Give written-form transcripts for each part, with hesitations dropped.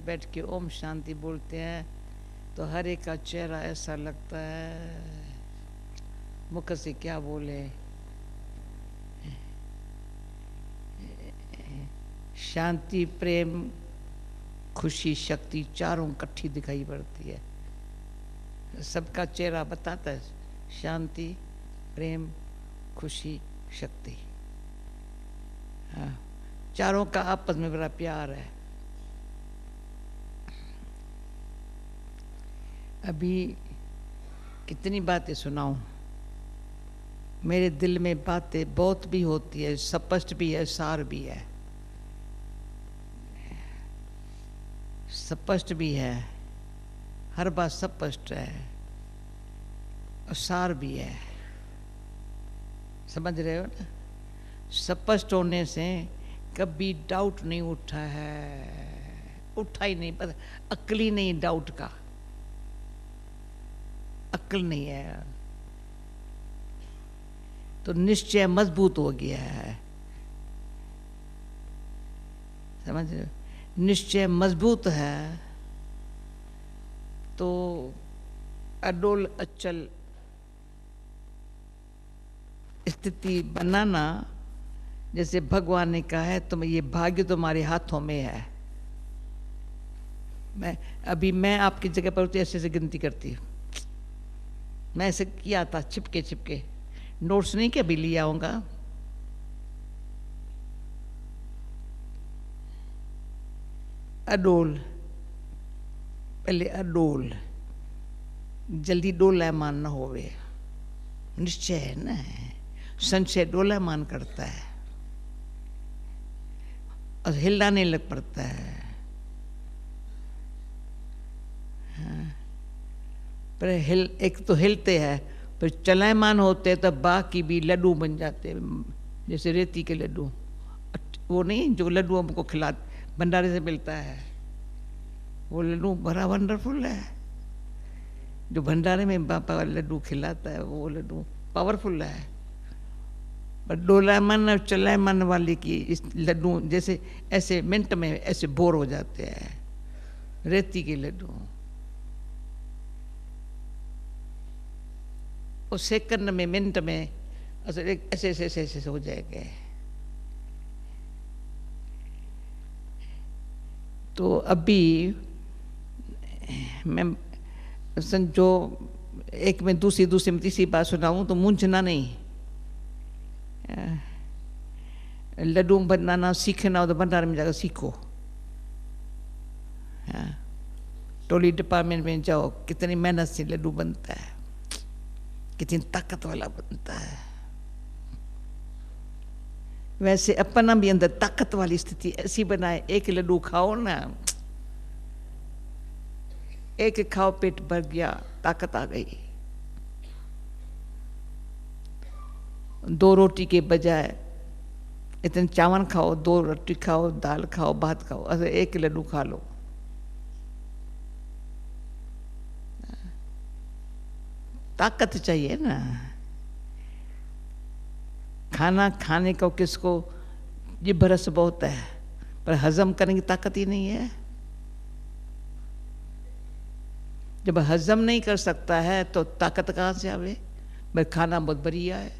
बैठ के ओम शांति बोलते हैं तो हर एक का चेहरा ऐसा लगता है मुख से क्या बोले, शांति प्रेम खुशी शक्ति चारों इकट्ठी दिखाई पड़ती है। सबका चेहरा बताता है शांति प्रेम खुशी शक्ति। हाँ, चारों का आपस में बड़ा प्यार है। अभी कितनी बातें सुनाऊं, मेरे दिल में बातें बहुत भी होती है, स्पष्ट भी है सार भी है। स्पष्ट भी है, हर बात स्पष्ट है और सार भी है, समझ रहे हो ना। स्पष्ट होने से कभी डाउट नहीं उठा है, उठा ही नहीं, पता अक्ल ही नहीं डाउट का, अक्ल नहीं है तो निश्चय मजबूत हो गया है, समझ रहे हो। निश्चय मजबूत है तो अडोल अचल स्थिति बनाना, जैसे भगवान ने कहा है तुम ये भाग्य तुम्हारे हाथों में है। मैं आपकी जगह पर तो ऐसे गिनती करती हूँ, मैं ऐसे किया था छिपके छिपके, नोट्स नहीं के भी लिया आऊंगा। अडोल, पहले अडोल, जल्दी डोलायमान न होवे, निश्चय है ना। संशय डोलायमान करता है और हिलाने लग पड़ता है। हाँ, पर एक तो हिलते हैं, पर चलायमान होते हैं तब बाकी भी लड्डू बन जाते हैं, जैसे रेती के लड्डू। वो नहीं जो लड्डू हमको खिला भंडारे से मिलता है, वो लड्डू बड़ा वंडरफुल है। जो भंडारे में बापा लड्डू खिलाता है वो लड्डू पावरफुल है। पर डोलायमान और चलायमान वाले की इस लड्डू जैसे ऐसे मिनट में ऐसे बोर हो जाते हैं, रेती के लड्डू। और सेकंड में मिनट में ऐसे ऐसे ऐसे ऐसे हो जाएंगे। तो अभी मैं जो एक में दूसरी में तीसरी बात सुनाऊं तो मूंझना नहीं। लड्डू बनाना सीखना हो तो भंडारे में जाकर सीखो। टोली डिपार्टमेंट में जाओ, कितनी मेहनत से लड्डू बनता है, कितनी ताकत वाला बनता है। वैसे अपना भी अंदर ताकत वाली स्थिति ऐसी बनाए, एक लड्डू खाओ ना, एक खाओ पेट भर गया, ताकत आ गई। 2 रोटी के बजाय इतने चावल खाओ, 2 रोटी खाओ, दाल खाओ, भात खाओ, अरे एक लड्डू खा लो। ताकत चाहिए ना। खाना खाने को किसको ये बरस बहुत है, पर हजम करने की ताकत ही नहीं है। जब हजम नहीं कर सकता है तो ताकत कहाँ से आवे। भाई खाना बहुत बढ़िया है,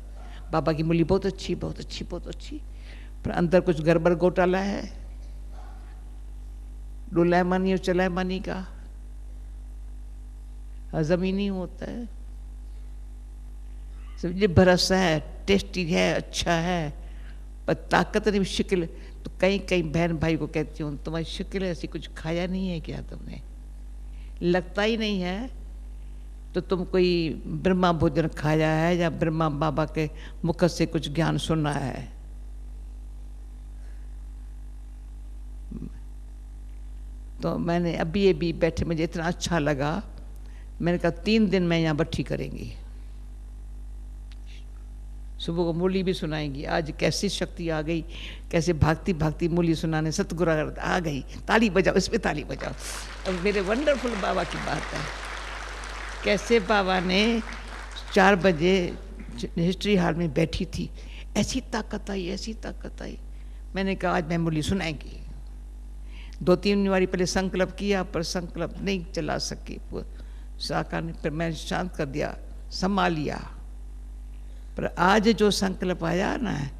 बाबा की मूली बहुत अच्छी बहुत अच्छी बहुत अच्छी, पर अंदर कुछ गड़बड़ घोटाला है, डोलायमानी और चलायमानी का हजम ही नहीं होता है। समझे, भरसा है, टेस्टी है, अच्छा है, पर ताकत नहीं। शक्ल तो कई कई बहन भाई को कहती हूँ तुम्हारी शक्ल ऐसी कुछ खाया नहीं है क्या, तुमने लगता ही नहीं है तो तुम कोई ब्रह्मा भोजन खाया है या ब्रह्मा बाबा के मुख से कुछ ज्ञान सुना है। तो मैंने अभी ये भी बैठे मुझे इतना अच्छा लगा, मैंने कहा 3 दिन मैं यहाँ बट्ठी करेंगी, सुबह को मूली भी सुनाएंगी। आज कैसी शक्ति आ गई, कैसे भागती भागती मूली सुनाने सतगुरु आ गई। ताली बजाओ, इस पे ताली बजाओ। अब मेरे वंडरफुल बाबा की बात है, कैसे बाबा ने 4 बजे हिस्ट्री हॉल में बैठी थी, ऐसी ताकत आई, ऐसी ताकत आई। मैंने कहा आज मैं मूली सुनाएंगी। 2-3 बारी पहले संकल्प किया पर संकल्प नहीं चला सकी, साकार ने, फिर मैंने शांत कर दिया, संभाल लिया। पर आज जो संकल्प आया ना,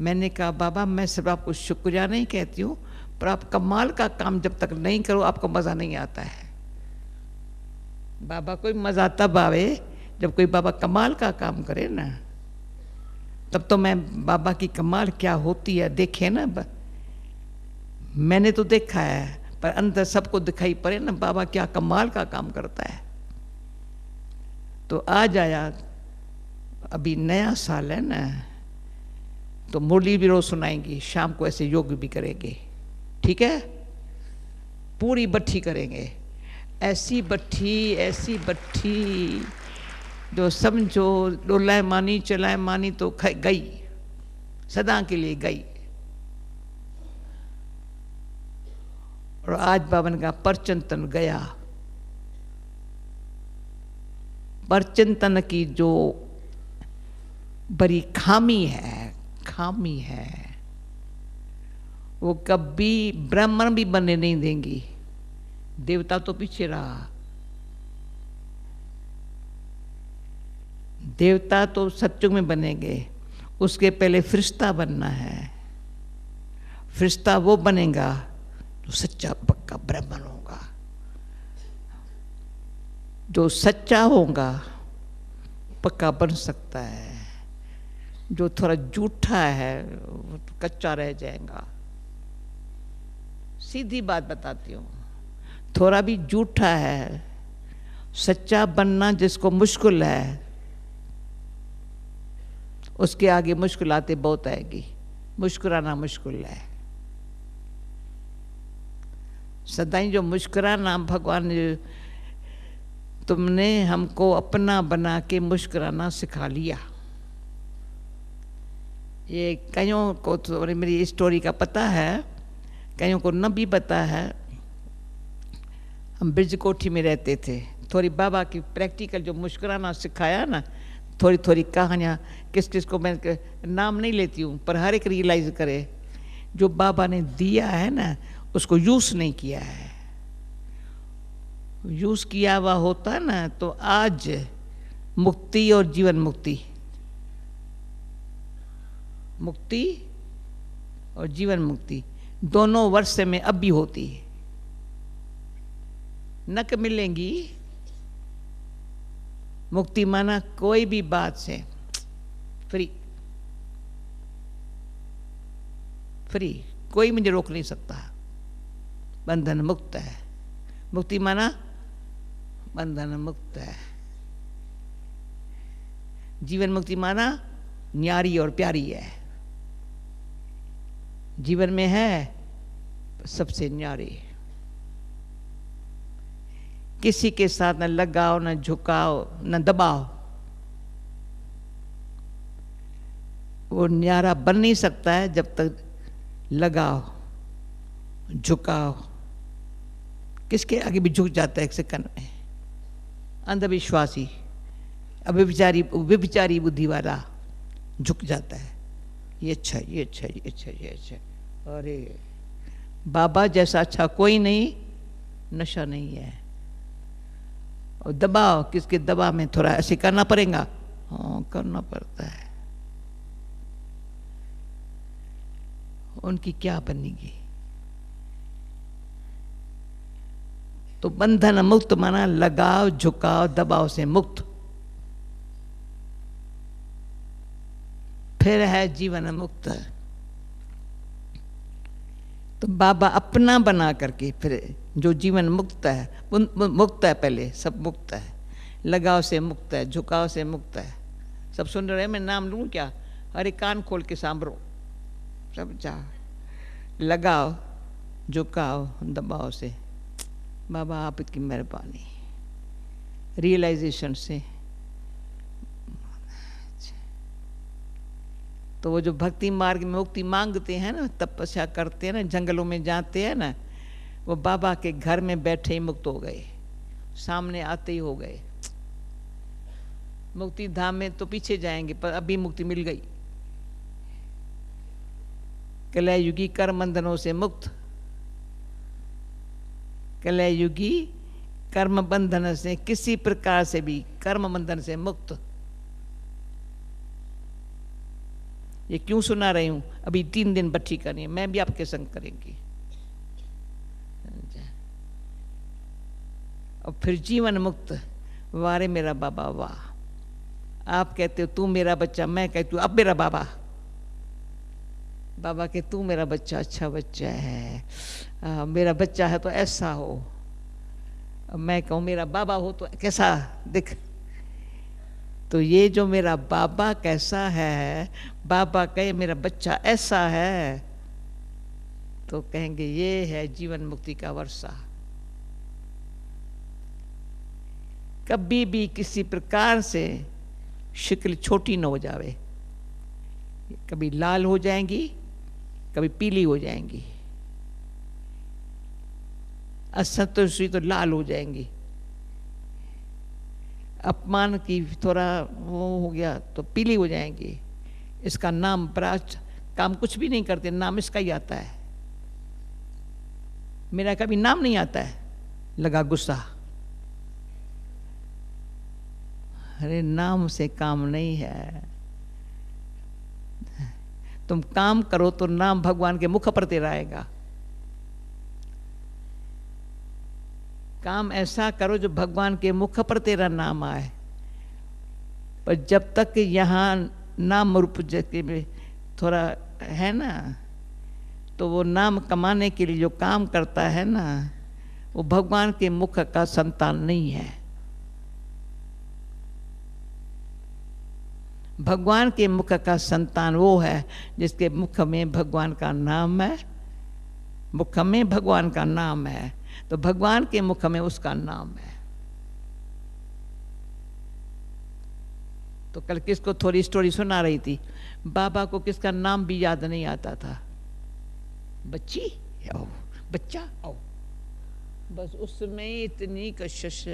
मैंने कहा बाबा मैं सिर्फ आपको शुक्रिया नहीं कहती हूँ, पर आप कमाल का काम जब तक नहीं करो आपको मज़ा नहीं आता है। बाबा कोई मज़ा तब आवे जब कोई बाबा कमाल का काम करे ना, तब तो मैं बाबा की कमाल क्या होती है देखे ना। मैंने तो देखा है, पर अंदर सबको दिखाई पड़े ना बाबा क्या कमाल का काम करता है। तो आज आया, अभी नया साल है ना, तो मुरली भी रोज सुनाएंगी, शाम को ऐसे योग भी करेंगे, ठीक है? पूरी बट्ठी करेंगे, ऐसी बट्ठी जो समझो डोलाए मानी चलाए मानी तो गई, सदा के लिए गई। और आज बाबा ने कहा परचिंतन गया। परचिंतन की जो बड़ी खामी है वो कभी ब्राह्मण भी बनने नहीं देंगी। देवता तो पीछे रहा, देवता तो सत्युग में बनेंगे, उसके पहले फरिश्ता बनना है। फरिश्ता वो बनेगा जो सच्चा पक्का ब्राह्मण होगा। जो सच्चा होगा पक्का बन सकता है, जो थोड़ा झूठा है वो तो कच्चा रह जाएगा। सीधी बात बताती हूँ, थोड़ा भी झूठा है, सच्चा बनना जिसको मुश्किल है उसके आगे मुश्किलातें बहुत आएगी। मुस्कुराना मुश्किल है, सदाई जो मुस्कुराना, भगवान ने तुमने हमको अपना बना के मुस्कुराना सिखा लिया। ये कईयों को तो मेरी स्टोरी का पता है, कईयों को न भी पता है। हम ब्रिज कोठी में रहते थे, थोड़ी बाबा की प्रैक्टिकल जो मुस्कुराना सिखाया ना, थोड़ी थोड़ी कहानियाँ, किस किस को मैं नाम नहीं लेती हूँ, पर हर एक रियलाइज करे जो बाबा ने दिया है ना उसको यूज़ नहीं किया है। यूज़ किया हुआ होता ना तो आज मुक्ति और जीवन मुक्ति, मुक्ति और जीवन मुक्ति दोनों वर्ष में अब भी होती है। नक मिलेंगी, मुक्ति माना कोई भी बात से फ्री, फ्री, कोई मुझे रोक नहीं सकता, बंधन मुक्त है। मुक्ति माना बंधन मुक्त है। जीवन मुक्ति माना न्यारी और प्यारी है, जीवन में है सबसे न्यारी। किसी के साथ न लगाओ, न झुकाओ, न दबाओ, वो न्यारा बन नहीं सकता है जब तक लगाओ झुकाओ। किसके आगे भी झुक जाता है एक सेकंड में, अंधविश्वासी, व्यभिचारी बुद्धि वाला झुक जाता है। ये अच्छा, ये अच्छा, ये अच्छा, ये अच्छा। अरे बाबा जैसा अच्छा कोई नहीं, नशा नहीं है। और दबाव, किसके दबाव में थोड़ा ऐसे करना पड़ेगा, हाँ करना पड़ता है। उनकी क्या बनेगी? तो बंधन मुक्त माना लगाव झुकाव दबाव से मुक्त। फिर है जीवन मुक्त। तो बाबा अपना बना करके फिर जो जीवन मुक्त है, मुक्त है, पहले सब मुक्त है, लगाव से मुक्त है, झुकाव से मुक्त है। सब सुन रहे हैं, मैं नाम लूँ क्या? अरे कान खोल के सांभरो, सब जा। लगाव झुकाव दबाव से, बाबा आपकी मेहरबानी, रियलाइजेशन से। तो वो जो भक्ति मार्ग में मुक्ति मांगते हैं ना, तपस्या करते हैं ना, जंगलों में जाते हैं ना, वो बाबा के घर में बैठे ही मुक्त हो गए, सामने आते ही हो गए। मुक्ति धाम में तो पीछे जाएंगे, पर अभी मुक्ति मिल गई। कलयुगी कर्म बंधनों से मुक्त, कलयुगी कर्म बंधन से, किसी प्रकार से भी कर्म बंधन से मुक्त। ये क्यों सुना रही हूं? अभी 3 दिन बट्ठी करनी है, मैं भी आपके संग करेंगी। और फिर जीवन मुक्त। वारे मेरा बाबा वाह। आप कहते हो तू मेरा बच्चा, मैं कहती हूँ अब मेरा बाबा। बाबा के तू मेरा बच्चा अच्छा बच्चा है, मेरा बच्चा है तो ऐसा हो। मैं कहूँ मेरा बाबा हो तो कैसा दिख। तो ये जो मेरा बाबा कैसा है, बाबा कहे मेरा बच्चा ऐसा है, तो कहेंगे ये है जीवन मुक्ति का वर्षा। कभी भी किसी प्रकार से शक्ल छोटी न हो जावे। कभी लाल हो जाएंगी, कभी पीली हो जाएंगी, असंतुष्टि तो लाल हो जाएंगी, अपमान की थोड़ा वो हो गया तो पीली हो जाएंगी। इसका नाम प्राच काम कुछ भी नहीं करते, नाम इसका ही आता है। मेरा कभी नाम नहीं आता है। लगा गुस्सा, अरे नाम से काम नहीं है। तुम काम करो तो नाम भगवान के मुख पर तेरा आएगा। काम ऐसा करो जो भगवान के मुख पर तेरा नाम आए। पर जब तक यहाँ नाम रूप में थोड़ा है ना, तो वो नाम कमाने के लिए जो काम करता है ना, वो भगवान के मुख का संतान नहीं है। भगवान के मुख का संतान वो है जिसके मुख में भगवान का नाम है। मुख में भगवान का नाम है तो भगवान के मुख में उसका नाम है। तो कल किसको थोड़ी स्टोरी सुना रही थी, बाबा को किसका नाम भी याद नहीं आता था। बच्ची आओ, बच्चा आओ, बस उसमें इतनी कशिश।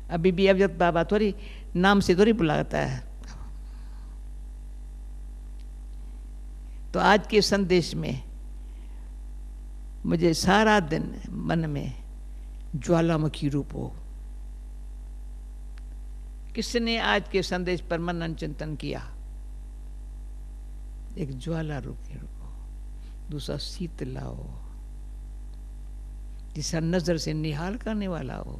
अभी भी अब जब बाबा थोड़ी नाम से थोड़ी बुलाता है। तो आज के संदेश में मुझे सारा दिन मन में ज्वालामुखी रूप हो। किसने आज के संदेश पर मनन चिंतन किया? एक ज्वाला रूप हो, दूसरा शीतला हो, तीसरा नजर से निहाल करने वाला हो।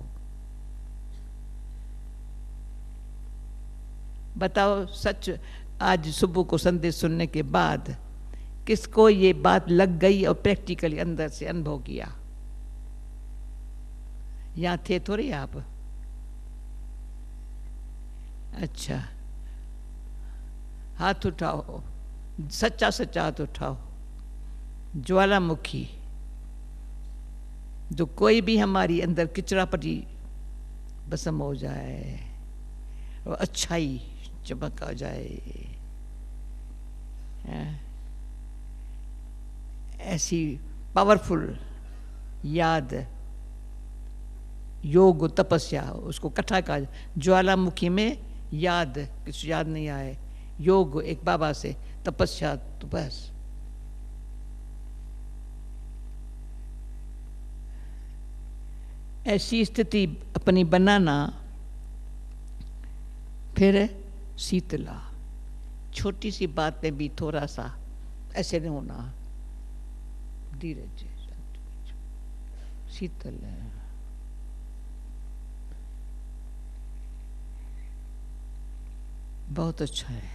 बताओ सच, आज सुबह को संदेश सुनने के बाद किसको ये बात लग गई और प्रैक्टिकली अंदर से अनुभव किया? यहां थे थोड़ी आप? अच्छा, हाथ उठाओ, सच्चा सच्चा हाथ उठाओ। ज्वालामुखी, जो कोई भी हमारी अंदर किचड़ापटी भस्म हो जाए और अच्छाई चमक आ जाए, ऐसी पावरफुल याद, योग तपस्या, उसको कथा का ज्वालामुखी में याद, कुछ याद नहीं आए, योग एक बाबा से, तपस्या तो बस। ऐसी स्थिति अपनी बनाना। फिर शीतला, छोटी सी बात में भी थोड़ा सा ऐसे नहीं होना, धीरज, शीतल है। बहुत अच्छा है,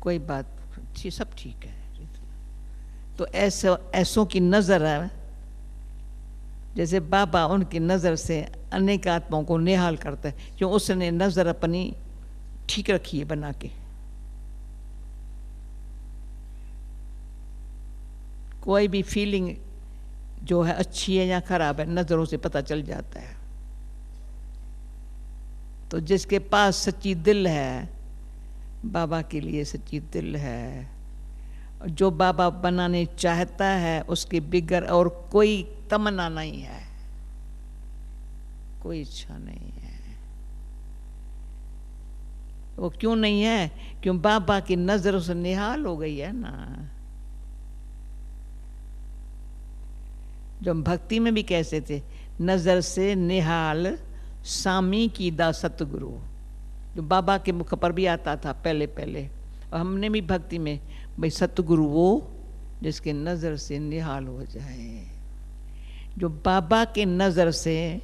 कोई बात सब ठीक है। तो ऐसों की नजर है, जैसे बाबा उनकी नजर से अनेक आत्माओं को निहाल करता है, क्यों? उसने नजर अपनी ठीक रखी है बना के। कोई भी फीलिंग जो है अच्छी है या खराब है, नजरों से पता चल जाता है। तो जिसके पास सच्ची दिल है, बाबा के लिए सच्ची दिल है, जो बाबा बनाने चाहता है, उसके बिगर और कोई तमन्ना नहीं है, कोई इच्छा नहीं है। वो क्यों नहीं है? क्यों? बाबा की नजरों से निहाल हो गई है ना। जो हम भक्ति में भी कैसे थे, नज़र से निहाल सामी की दा सतगुरु, जो बाबा के मुख पर भी आता था पहले पहले। और हमने भी भक्ति में भाई सतगुरु वो जिसके नज़र से निहाल हो जाए। जो बाबा के नज़र से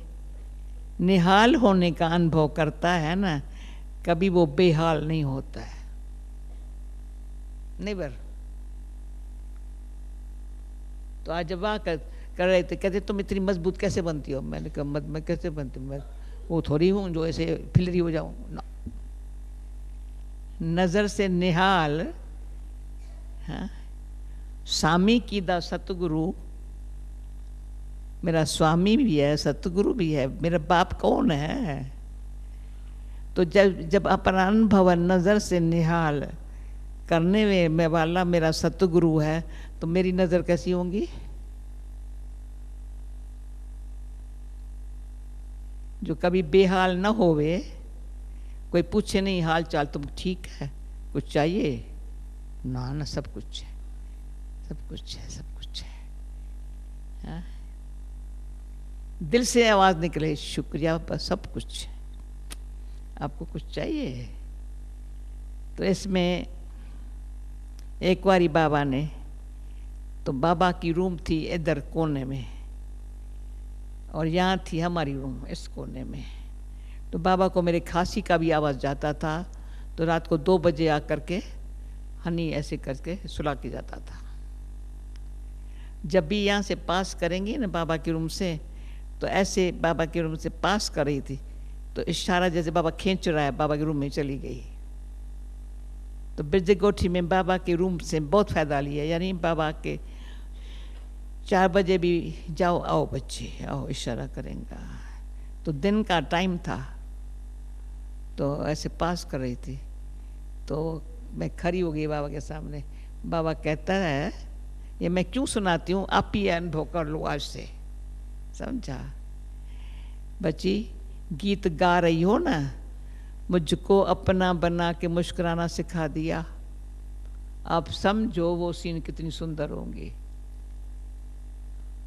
निहाल होने का अनुभव करता है ना, कभी वो बेहाल नहीं होता है। नेवर। तो आज जब वहाँ कर रहे थे, कहते तुम इतनी मजबूत कैसे बनती हो? मैंने कहा मैं कैसे बनती हूँ, मैं वो थोड़ी हूँ जो ऐसे फिलरी हो जाऊँ ना। नज़र से निहाल, हाँ, स्वामी की दा सतगुरु, मेरा स्वामी भी है, सतगुरु भी है, मेरा बाप कौन है? तो जब अपना अनुभव नज़र से निहाल करने में वाला मेरा सतगुरु है, तो मेरी नज़र कैसी होंगी? जो कभी बेहाल न होवे, कोई पूछे नहीं हाल चाल, तुम ठीक है, कुछ चाहिए? ना ना, सब कुछ है, सब कुछ है, सब कुछ है। हाँ? दिल से आवाज़ निकले शुक्रिया, बस सब कुछ है, आपको कुछ चाहिए? तो इसमें एक बारी बाबा ने, तो बाबा की रूम थी इधर कोने में और यहाँ थी हमारी रूम इस कोने में। तो बाबा को मेरे खांसी का भी आवाज़ जाता था, तो रात को 2 बजे आकर के हनी ऐसे करके सुला के जाता था। जब भी यहाँ से पास करेंगी ना बाबा की रूम से, तो ऐसे बाबा की रूम से पास कर रही थी, तो इशारा जैसे बाबा खींच रहा है, बाबा के रूम में चली गई। तो बिरजगोठी में बाबा के रूम से बहुत फ़ायदा लिया, यानी बाबा के 4 बजे भी जाओ, आओ बच्चे आओ, इशारा करेंगे। तो दिन का टाइम था, तो ऐसे पास कर रही थी, तो मैं खड़ी हो गई बाबा के सामने। बाबा कहता है, ये मैं क्यों सुनाती हूँ, आप ही अनुभव कर लो आज से, समझा? बच्ची गीत गा रही हो ना, मुझको अपना बना के मुस्कुराना सिखा दिया, आप समझो वो सीन कितनी सुंदर होंगी।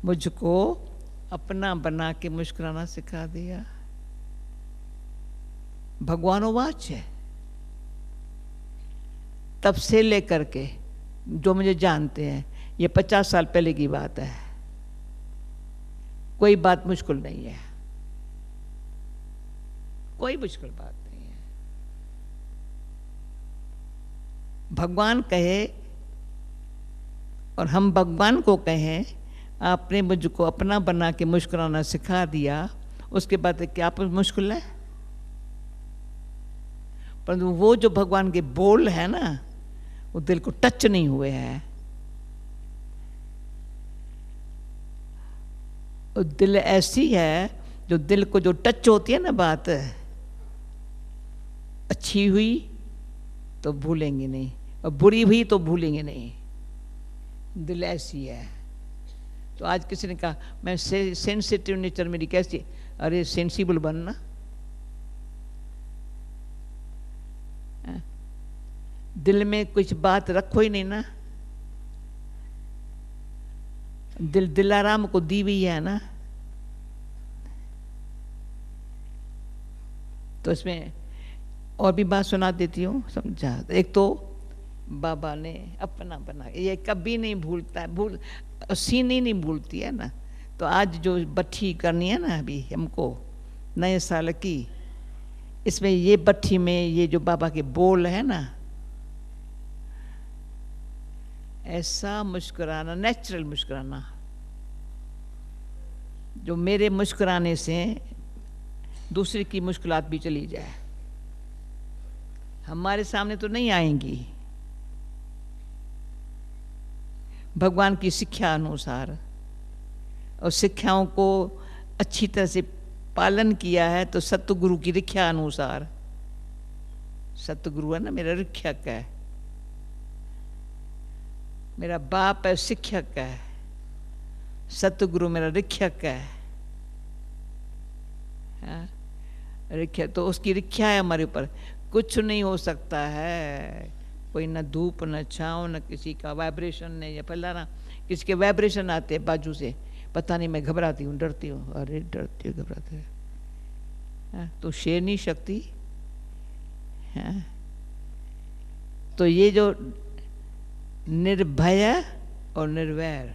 मुझको अपना बना के मुस्कुराना सिखा दिया, भगवानोवाच है। तब से लेकर के जो मुझे जानते हैं, ये 50 साल पहले की बात है, कोई बात मुश्किल नहीं है, कोई मुश्किल बात नहीं है। भगवान कहे और हम भगवान को कहें, आपने मुझको अपना बना के मुस्कुराना सिखा दिया, उसके बाद क्या मुश्किल है? परंतु वो जो भगवान के बोल है ना, वो दिल को टच नहीं हुए हैं। और दिल ऐसी है जो दिल को जो टच होती है ना बात, अच्छी हुई तो भूलेंगे नहीं और बुरी हुई तो भूलेंगे नहीं, दिल ऐसी है। तो आज किसी ने कहा मैं सेंसिटिव नेचर मेरी कैसी, अरे सेंसिबल बनना। दिल में कुछ बात रखो ही नहीं ना, दिलाराम को दी हुई है ना। तो इसमें और भी बात सुना देती हूँ, समझा? एक तो बाबा ने अपना बना, ये कभी नहीं भूलता है, सीन ही नहीं भूलती है ना। तो आज जो बट्ठी करनी है ना अभी हमको नए साल की, इसमें ये बट्ठी में ये जो बाबा के बोल है ना, ऐसा मुस्कुराना, नेचुरल मुस्कुराना, जो मेरे मुस्कुराने से दूसरे की मुश्किलात भी चली जाए। हमारे सामने तो नहीं आएंगी, भगवान की शिक्षा अनुसार, और शिक्षाओं को अच्छी तरह से पालन किया है तो सतगुरु की शिक्षा अनुसार। सतगुरु है ना मेरा शिक्षक है, मेरा बाप है शिक्षक है, सतगुरु मेरा शिक्षक है। रिक्शा तो उसकी रिक्शा है हमारे ऊपर, कुछ नहीं हो सकता है, कोई न धूप न छाँव न किसी का वाइब्रेशन नहीं, या फलाना किसी के वाइब्रेशन आते हैं बाजू से, पता नहीं मैं घबराती हूँ, डरती हूँ, अरे डरती हूँ, घबराती हूँ। तो शेरनी शक्ति है। तो ये जो निर्भय और निर्वैर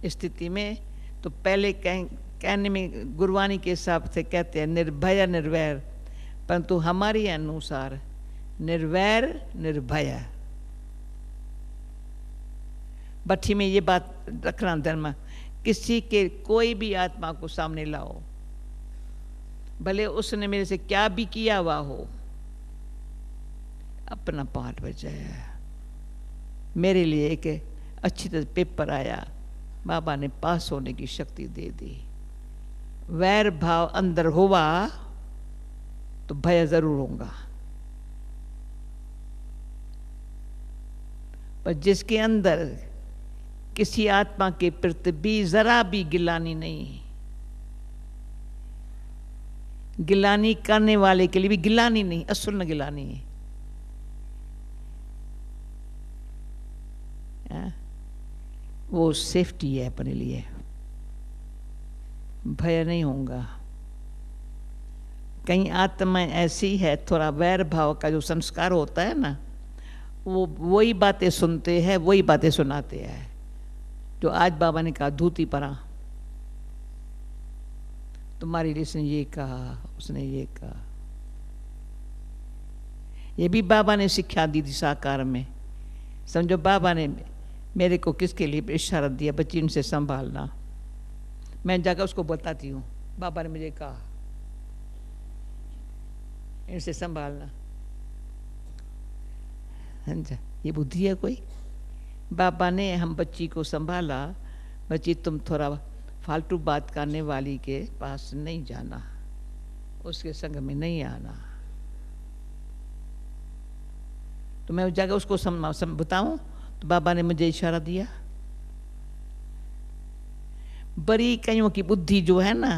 स्थिति में, तो पहले कहने में गुरबानी के हिसाब से कहते हैं निर्भय निर्वैर, परंतु हमारे अनुसार निर्वैर निर्भय। भट्ठी में ये बात रखना धर्म, किसी के कोई भी आत्मा को सामने लाओ, भले उसने मेरे से क्या भी किया हुआ हो, अपना पाठ बजाया, मेरे लिए एक अच्छी तरह पेपर आया, बाबा ने पास होने की शक्ति दे दी। वैर भाव अंदर हुआ तो भय जरूर होगा, पर जिसके अंदर किसी आत्मा के प्रति भी जरा भी गिलानी नहीं, गिलानी करने वाले के लिए भी गिलानी नहीं, असुर न गिलानी है, वो सेफ्टी है अपने लिए, भय नहीं होगा। कहीं आत्मा ऐसी है, थोड़ा वैर भाव का जो संस्कार होता है ना, वो वही बातें सुनते हैं, वही बातें सुनाते हैं। जो आज बाबा ने कहा धूती परा, तुम्हारे लिए उसने ये कहा, उसने ये कहा, ये भी बाबा ने शिक्षा दी थी साकार में। समझो बाबा ने मेरे को किसके लिए इशारा दिया, बच्ची इनसे संभालना। मैं जाकर उसको बताती हूँ, बाबा ने मुझे कहा इनसे संभालना। ये बुद्धि है कोई? बाबा ने हम बच्ची को संभाला, बच्ची तुम थोड़ा फालतू बात करने वाली के पास नहीं जाना, उसके संग में नहीं आना। तो मैं जाकर उसको बताऊं, तो बाबा ने मुझे इशारा दिया। बड़ी कईयों की बुद्धि जो है ना,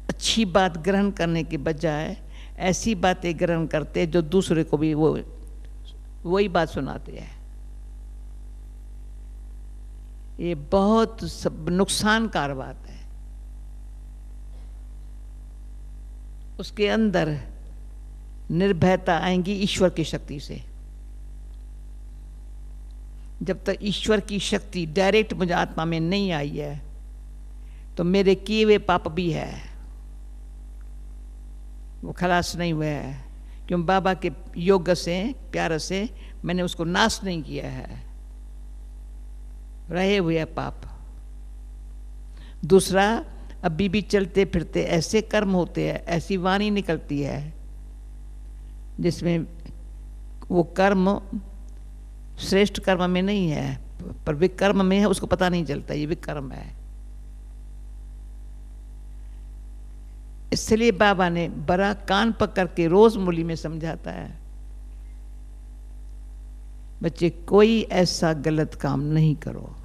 अच्छी बात ग्रहण करने के बजाय ऐसी बातें ग्रहण करते जो दूसरे को भी वही बात सुनाते हैं। ये बहुत नुकसानकार बात है। उसके अंदर निर्भयता आएंगी ईश्वर की शक्ति से। जब तक ईश्वर की शक्ति डायरेक्ट मुझे आत्मा में नहीं आई है, तो मेरे किए हुए पाप भी है, वो खलास नहीं हुआ है। क्यों? बाबा के योग से, प्यार से मैंने उसको नाश नहीं किया है, रहे हुए पाप। दूसरा, अभी भी चलते फिरते ऐसे कर्म होते हैं, ऐसी वाणी निकलती है जिसमें वो कर्म श्रेष्ठ कर्म में नहीं है, पर विकर्म में है, उसको पता नहीं चलता ये विकर्म है। इसलिए बाबा ने बड़ा कान पकड़ के रोज मुरली में समझाता है, बच्चे कोई ऐसा गलत काम नहीं करो।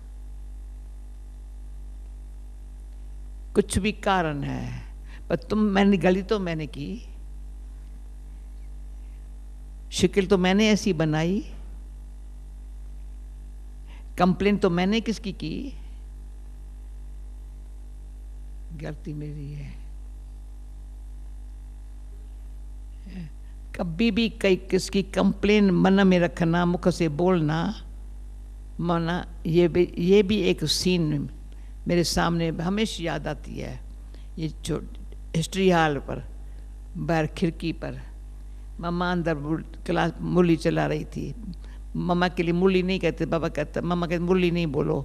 कुछ भी कारण है, पर मैंने गलती तो मैंने की, शिकिल तो मैंने ऐसी बनाई, कंप्लेन तो मैंने किसकी की, गलती मेरी है। कभी भी कई किसकी कंप्लेन मन में रखना, मुख से बोलना मना, ये भी एक सीन मेरे सामने हमेशा याद आती है। ये हिस्ट्री हॉल पर बाहर खिड़की पर मम्मा अंदर क्लास मुरली चला रही थी। मम्मा के लिए मुरली नहीं कहते, बाबा कहते, मम्मा कहते मुरली नहीं बोलो।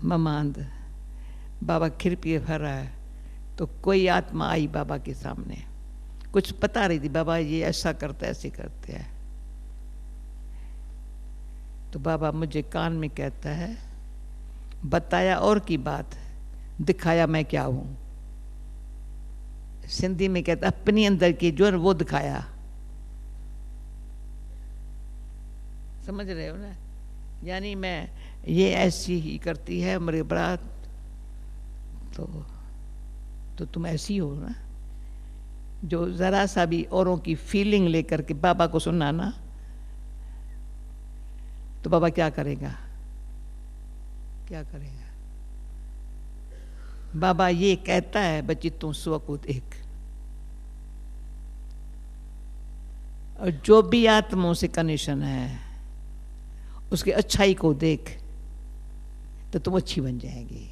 मम्मा अंदर, बाबा खिड़की भर रहा है, तो कोई आत्मा आई बाबा के सामने, कुछ बता रही थी, बाबा ये ऐसा करता है, ऐसे करते हैं। तो बाबा मुझे कान में कहता है, बताया और की बात, दिखाया मैं क्या हूं। सिंधी में कहता अपनी अंदर की जो है वो दिखाया। समझ रहे हो ना? यानी मैं ये ऐसी ही करती है मेरे बरात, तो तुम ऐसी हो ना, जो जरा सा भी औरों की फीलिंग लेकर के बाबा को सुनाना, तो बाबा क्या करेगा? क्या करेगा? बाबा ये कहता है बच्ची तू स्व को देख, और जो भी आत्माओं से कनेक्शन है उसकी अच्छाई को देख तो तुम अच्छी बन जाएगी।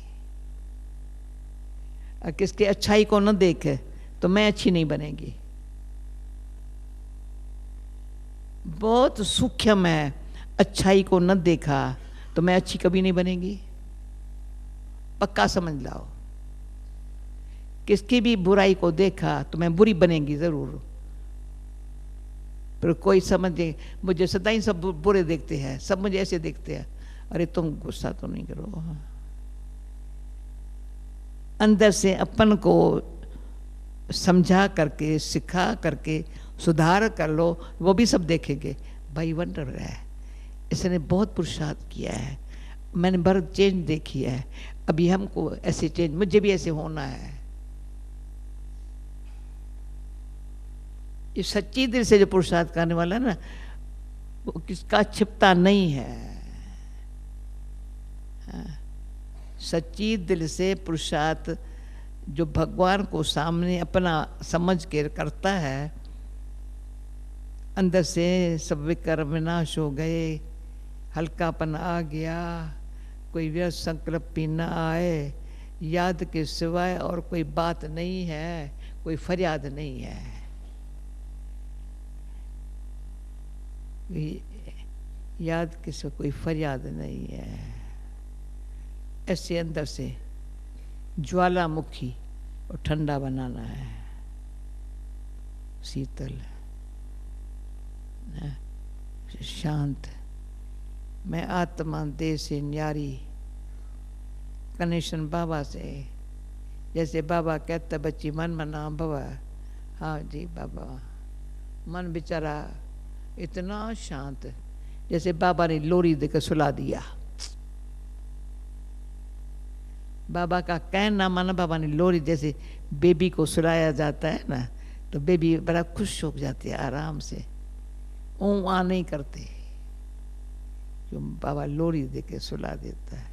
और किसके अच्छाई को न देखे तो मैं अच्छी नहीं बनेगी। बहुत सूक्ष्म है, अच्छाई को न देखा तो मैं अच्छी कभी नहीं बनेगी, पक्का समझ लाओ। किसकी भी बुराई को देखा तो मैं बुरी बनेगी जरूर। पर कोई समझे मुझे सदा ही सब बुरे देखते हैं, सब मुझे ऐसे देखते हैं, अरे तुम गुस्सा तो नहीं करो, अंदर से अपन को समझा करके सिखा करके सुधार कर लो, वो भी सब देखेंगे भाई वंडर है, इसने बहुत पुरुषार्थ किया है, मैंने बहुत चेंज देखी है, अभी हमको ऐसे चेंज, मुझे भी ऐसे होना है। ये सच्ची दिल से जो पुरुषार्थ करने वाला है ना, वो किसका छिपता नहीं है। सच्ची दिल से पुरुषार्थ जो भगवान को सामने अपना समझ के करता है, अंदर से सब विकार विनाश हो गए, हल्कापन आ गया, कोई व्यर्थ संकल्प भी न आए, याद के सिवाय और कोई बात नहीं है, कोई फरियाद नहीं है। याद के सिवा कोई फरियाद नहीं है। ऐसे अंदर से ज्वालामुखी और ठंडा बनाना है, शीतल शांत। मैं आत्मा देह से न्यारी, कनेक्शन बाबा से। जैसे बाबा कहता बच्ची मन मना भवा, हाँ जी बाबा, मन बेचारा इतना शांत, जैसे बाबा ने लोरी देकर सुला दिया। बाबा का कहना माना, बाबा ने लोरी, जैसे बेबी को सुलाया जाता है ना, तो बेबी बड़ा खुश हो जाती है आराम से, ऊँ आ नहीं करते, जो बाबा लोरी देके सुला देता है।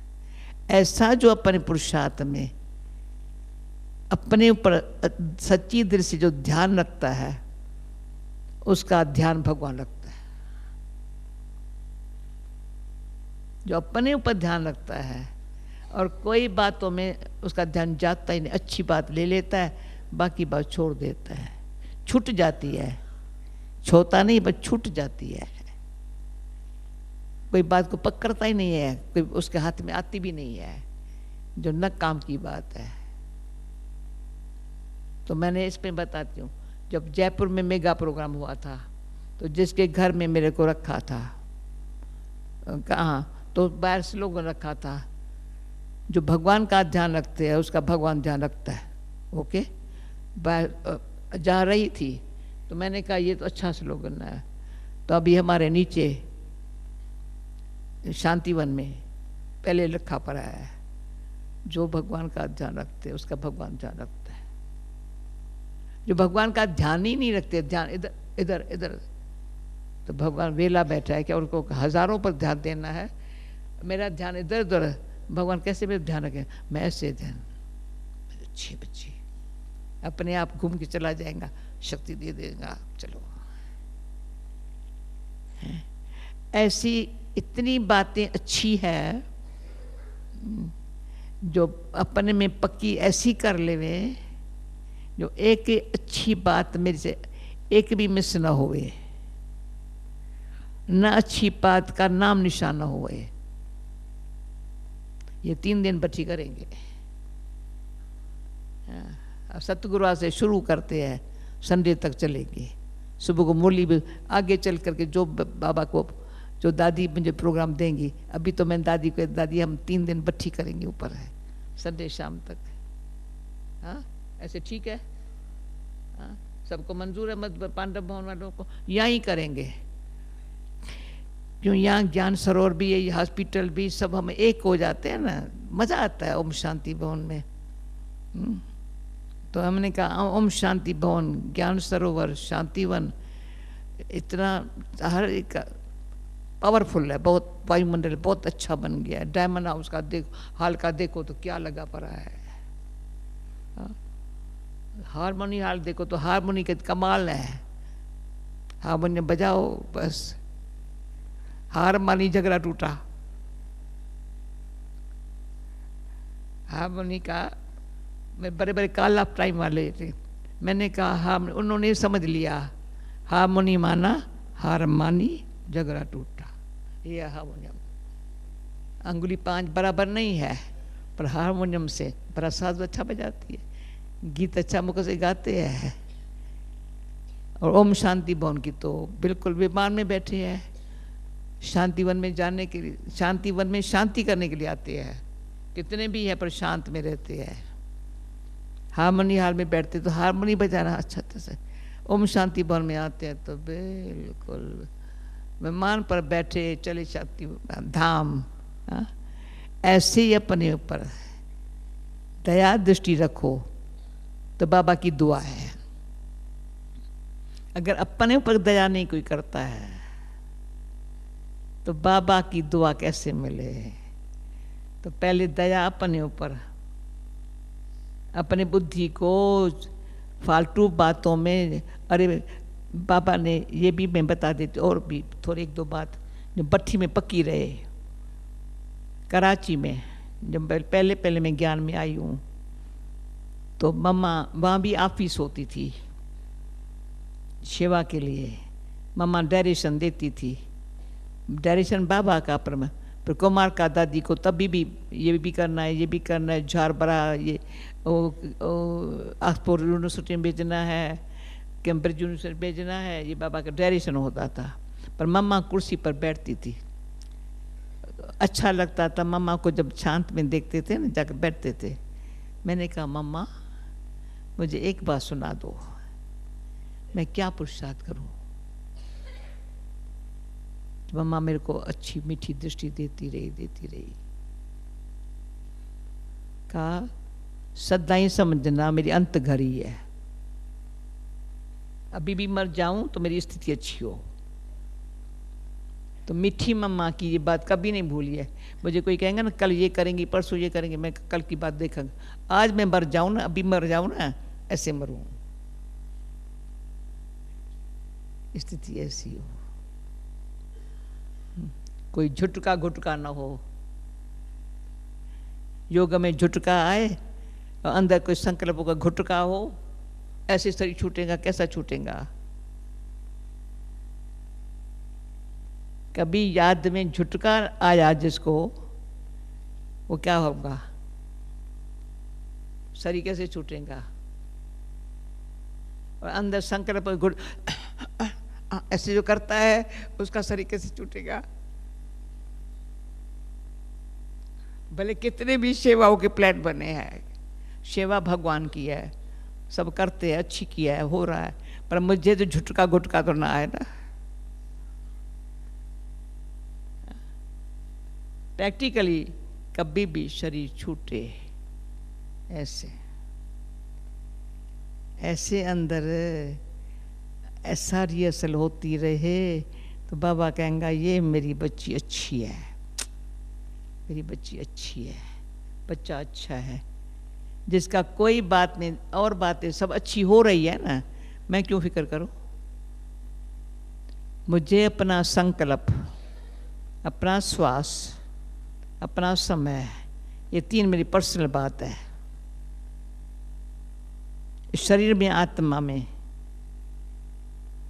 ऐसा जो अपने पुरुषार्थ में अपने ऊपर सच्ची दिल से जो ध्यान रखता है, उसका ध्यान भगवान रखता है। जो अपने ऊपर ध्यान रखता है और कोई बातों में उसका ध्यान जाता ही नहीं, अच्छी बात ले लेता है, बाकी बात छोड़ देता है, छूट जाती है, छोता नहीं बस छूट जाती है। कोई बात को पकड़ता ही नहीं है, कोई उसके हाथ में आती भी नहीं है, जो न काम की बात है। तो मैंने इसमें बताती हूँ, जब जयपुर में मेगा प्रोग्राम हुआ था, तो जिसके घर में मेरे को रखा था, कहाँ तो बाहर से लोगों ने रखा था, जो भगवान का ध्यान रखते हैं उसका भगवान ध्यान रखता है। ओके, बाहर जा रही थी तो मैंने कहा ये तो अच्छा स्लोगन है। तो अभी हमारे नीचे शांतिवन में पहले लिखा पड़ा है, जो भगवान का ध्यान रखते हैं उसका भगवान ध्यान रखता है। जो भगवान का ध्यान ही नहीं रखते, ध्यान इधर इधर इधर, तो भगवान वेला बैठा है क्या उनको हजारों पर ध्यान देना है? मेरा ध्यान इधर उधर, भगवान कैसे मेरा ध्यान रखे? मैं ऐसे ध्यान, अच्छी बच्ची, अपने आप घूम के चला जाएगा, शक्ति दे देगा, चलो। ऐसी इतनी बातें अच्छी है जो अपने में पक्की ऐसी कर लेवे, जो एक अच्छी बात मेरे से एक भी मिस ना होवे, न अच्छी बात का नाम निशान न होवे। ये 3 दिन बच्ची करेंगे। सतगुरु से शुरू करते हैं, संडे तक चलेंगे। सुबह को मुरली भी आगे चल करके जो बाबा को, जो दादी मुझे प्रोग्राम देंगी, अभी तो मैं दादी को, दादी हम 3 दिन बच्ची करेंगे ऊपर है, संडे शाम तक। हाँ ऐसे ठीक है? हाँ सबको मंजूर है? मत पांडव भवन वालों को यहाँ ही करेंगे, क्यों यहाँ ज्ञान सरोवर भी है, हॉस्पिटल भी, सब हम एक हो जाते हैं ना, मज़ा आता है ओम शांति भवन में। तो हमने कहा ओम शांति भवन, ज्ञान सरोवर, शांतिवन, इतना हर एक पावरफुल है बहुत, वायुमंडल बहुत अच्छा बन गया है। डायमंड हाउस का हाल का देखो तो क्या लगा पड़ा है। हारमोनी हाल देखो तो हारमोनी के कमाल है, हारमोनियम बजाओ बस, हार मानी झगड़ा टूटा। हारमोनी का मैं बड़े बड़े कॉल ऑफ टाइम वाले थे, मैंने कहा हाँ, उन्होंने समझ लिया, हारमोनी माना हार मानी झगड़ा टूटा। ये हारमोनियम, अंगुली 5 बराबर नहीं है पर हारमोनियम से बड़ा साज अच्छा बजाती है, गीत अच्छा मुख से गाते हैं। और ओम शांति भवन की तो बिल्कुल विमान में बैठे हैं, शांतिवन में जाने के लिए, शांतिवन में शांति करने के लिए आते हैं, कितने भी हैं पर शांत में रहते हैं। हारमोनी हाल में बैठते तो हारमोनी बजाना अच्छा तरह से, ओम शांति भवन में आते हैं तो बिल्कुल विमान पर बैठे चले शक्ति धाम। ऐसे ही अपने ऊपर दया दृष्टि रखो तो बाबा की दुआ है। अगर अपने ऊपर दया नहीं कोई करता है तो बाबा की दुआ कैसे मिले। तो पहले दया अपने ऊपर, अपने बुद्धि को फालतू बातों में, अरे बाबा ने ये भी मैं बता देती और भी थोड़ी 1-2 बात जो भट्ठी में पकी रहे कराची में, जब पहले पहले मैं ज्ञान में आई हूँ तो मम्मा वहाँ भी ऑफिस होती थी सेवा के लिए, मम्मा डायरेक्शन देती थी, डायरेक्शन बाबा का पर कुमार का दादी को तभी भी ये भी करना है, ये भी करना है, झार बड़ा ये ऑक्सफोर्ड यूनिवर्सिटी में भेजना है, कैम्ब्रिज यूनिवर्सिटी भेजना है, ये बाबा का डायरेक्शन होता था। पर मम्मा कुर्सी पर बैठती थी, अच्छा लगता था मम्मा को जब शांत में देखते थे ना, जाकर बैठते थे। मैंने कहा मम्मा मुझे एक बात सुना दो, मैं क्या पुरुषार्थ करूं। तो मम्मा मेरे को अच्छी मीठी दृष्टि देती रही। कहा सदा ही समझना मेरी अंत घड़ी है, अभी भी मर जाऊं तो मेरी स्थिति अच्छी हो। तो मीठी मम्मा की ये बात कभी नहीं भूली है। मुझे कोई कहेंगे ना कल ये करेंगी परसों ये करेंगे, मैं कल की बात देखेंगे, आज मैं मर जाऊं ना, अभी मर जाऊं ना, ऐसे मरूं, स्थिति ऐसी हो, कोई झुटका घुटका ना हो। योग में झुटका आए और अंदर कोई संकल्पों का घुटका हो, ऐसे शरीर छूटेगा, कैसा छूटेगा। कभी याद में झुटका आया जिसको, वो क्या होगा, शरीर कैसे छूटेगा। और अंदर संकल्प घुट ऐसे जो करता है उसका शरीर कैसे छूटेगा। भले कितने भी सेवाओं के प्लान बने हैं, सेवा भगवान की है, सब करते हैं, अच्छी किया है, हो रहा है, पर मुझे तो झुटका घुटका तो ना आए ना। प्रैक्टिकली कभी भी शरीर छूटे, ऐसे अंदर ऐसा रिहर्सल होती रहे तो बाबा कहेंगा ये मेरी बच्ची अच्छी है, मेरी बच्ची अच्छी है, बच्चा अच्छा है, जिसका कोई बात नहीं, और बातें सब अच्छी हो रही है ना, मैं क्यों फिक्र करूं। मुझे अपना संकल्प, अपना श्वास, अपना समय, ये 3 मेरी पर्सनल बात है। शरीर में आत्मा में,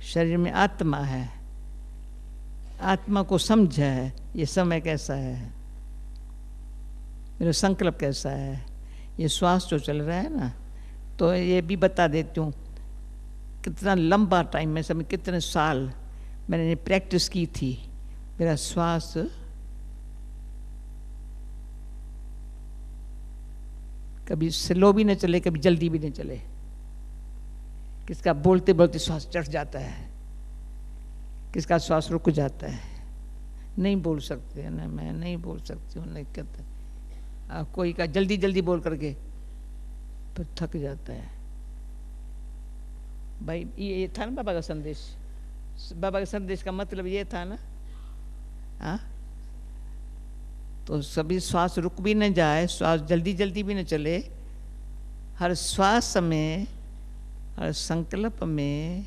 शरीर में आत्मा है, आत्मा को समझ है, ये समय कैसा है, मेरा संकल्प कैसा है, ये श्वास जो चल रहा है ना, तो ये भी बता देती हूँ कितना लंबा टाइम में, समय कितने साल मैंने प्रैक्टिस की थी। मेरा श्वास कभी स्लो भी न चले, कभी जल्दी भी न चले, किसका बोलते बोलते श्वास चढ़ जाता है, किसका श्वास रुक जाता है, नहीं बोल सकते ना, मैं नहीं बोल सकती हूँ, नहीं कहते। कोई का जल्दी जल्दी बोल करके फिर थक जाता है। भाई ये था ना बाबा का संदेश, बाबा के संदेश का मतलब ये था ना, हाँ, तो सभी श्वास रुक भी न जाए, श्वास जल्दी जल्दी भी न चले, हर श्वास में, हर संकल्प में,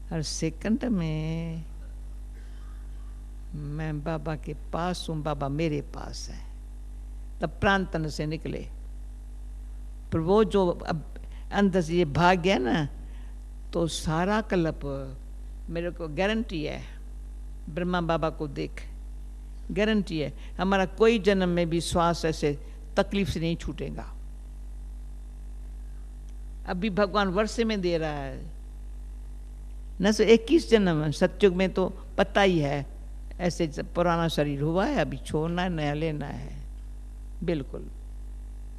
हर सेकंड में मैं बाबा के पास हूँ, बाबा मेरे पास है, तब प्राण तन से निकले। पर वो जो अब अंदर से ये भाग गया ना, तो सारा कल्प मेरे को गारंटी है, ब्रह्मा बाबा को देख गारंटी है, हमारा कोई जन्म में भी श्वास ऐसे तकलीफ से नहीं छूटेगा। अभी भगवान वर्षे में दे रहा है न, सो 21 जन्म। सत्युग में तो पता ही है, ऐसे पुराना शरीर हुआ है, अभी छोड़ना है, नया लेना है। बिल्कुल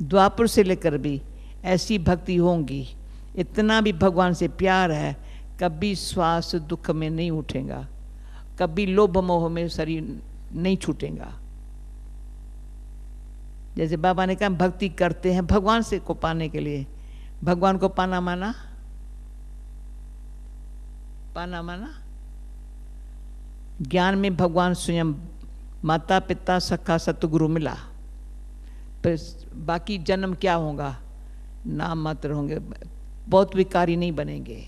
द्वापर से लेकर भी ऐसी भक्ति होंगी, इतना भी भगवान से प्यार है, कभी श्वास दुख में नहीं उठेगा, कभी लोभ मोह में शरीर नहीं छूटेगा। जैसे बाबा ने कहा भक्ति करते हैं भगवान से को पाने के लिए, भगवान को पाना माना, पाना माना ज्ञान में भगवान स्वयं, माता पिता सखा सतगुरु मिला। फिर बाकी जन्म क्या होगा, नाम मात्र होंगे, बहुत विकारी नहीं बनेंगे,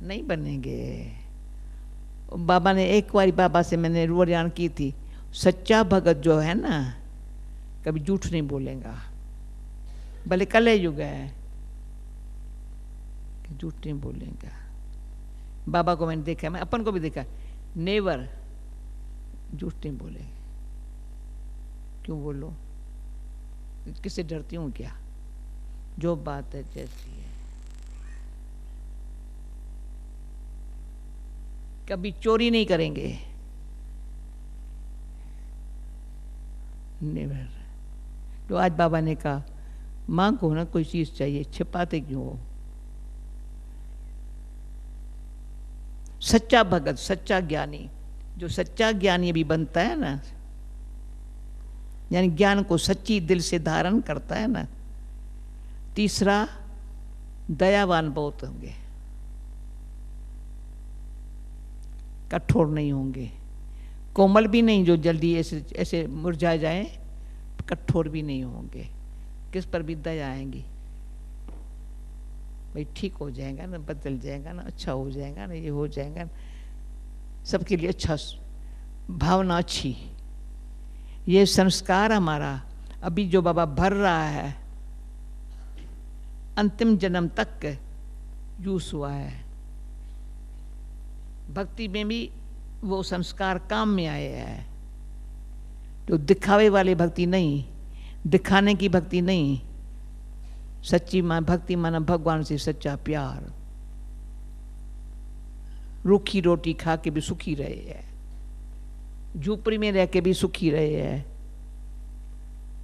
नहीं बनेंगे। बाबा ने एक बार बाबा से मैंने रुआन की थी, सच्चा भगत जो है ना कभी झूठ नहीं बोलेगा, भले कल युग है, झूठ नहीं बोलेगा। बाबा को मैंने देखा, मैं अपन को भी देखा, नेवर झूठ नहीं बोलेगा। क्यों बोलो, किससे डरती हूँ क्या, जो बात है जैसी है। कभी चोरी नहीं करेंगे, नेवर। तो आज बाबा ने कहा मांगो ना कोई चीज चाहिए, छिपाते क्यों हो। सच्चा भगत, सच्चा ज्ञानी, जो सच्चा ज्ञानी भी बनता है ना, यानी ज्ञान को सच्ची दिल से धारण करता है ना। तीसरा, दयावान बहुत होंगे, कठोर नहीं होंगे, कोमल भी नहीं जो जल्दी ऐसे ऐसे मुरझा जाए, कठोर भी नहीं होंगे, किस पर भी दया आएंगी, भाई ठीक हो जाएगा ना, बदल जाएगा ना, अच्छा हो जाएगा ना, ये हो जाएगा ना, सबके लिए अच्छा, भावना अच्छी। ये संस्कार हमारा अभी जो बाबा भर रहा है, अंतिम जन्म तक यूज हुआ है। भक्ति में भी वो संस्कार काम में आए हैं, जो दिखावे वाली भक्ति नहीं, दिखाने की भक्ति नहीं। सच्ची भक्ति माना भगवान से सच्चा प्यार। रूखी रोटी खा के भी सुखी रहे हैं, झूपड़ी में रह के भी सुखी रहे हैं।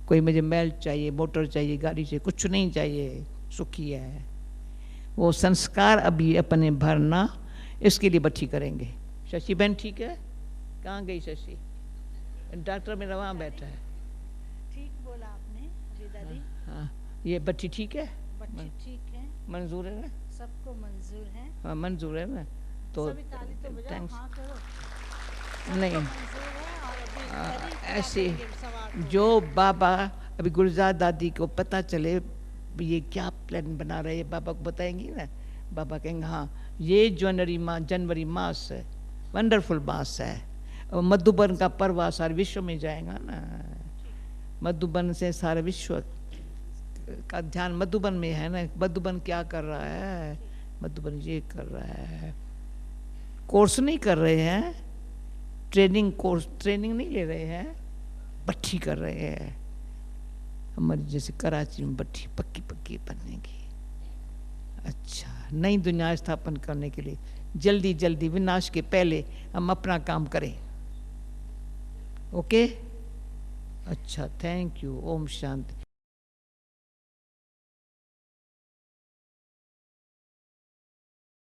कोई मुझे महल चाहिए, मोटर चाहिए, गाड़ी चाहिए, कुछ नहीं चाहिए, सुखी है। वो संस्कार अभी अपने भरना, इसके लिए बच्ची करेंगे। शशि बहन ठीक है, कहाँ गई शशि? डॉक्टर मेरा वहाँ बैठा है। ठीक बोला आपने दादी। हाँ, ये बच्ची ठीक है, बच्ची ठीक है, मंजूर है ना? सबको मंजूर है। हाँ मंजूर है ना, तो सभी ताली तो बजाओ, हाँ करो। नहीं मंजूर है। और अभी ऐसे सवाल जो बाबा अभी गुलजार दादी को पता चले ये क्या प्लान बना रहे हैं, बाबा को बताएंगी ना, बाबा कहेंगे हाँ ये जनवरी मास है, वंडरफुल मास है, और मधुबन का पर्व सारे विश्व में जाएगा ना। मधुबन से सारे विश्व का ध्यान मधुबन में है ना। मधुबन क्या कर रहा है, मधुबन ये कर रहा है, कोर्स नहीं कर रहे हैं, ट्रेनिंग नहीं ले रहे हैं, भट्ठी कर रहे हैं। हमारी जैसे कराची में भट्ठी पक्की पक्की बनेगी। अच्छा, नई दुनिया स्थापन करने के लिए जल्दी जल्दी विनाश के पहले हम अपना काम करें। ओके, अच्छा, थैंक यू, ओम शांति।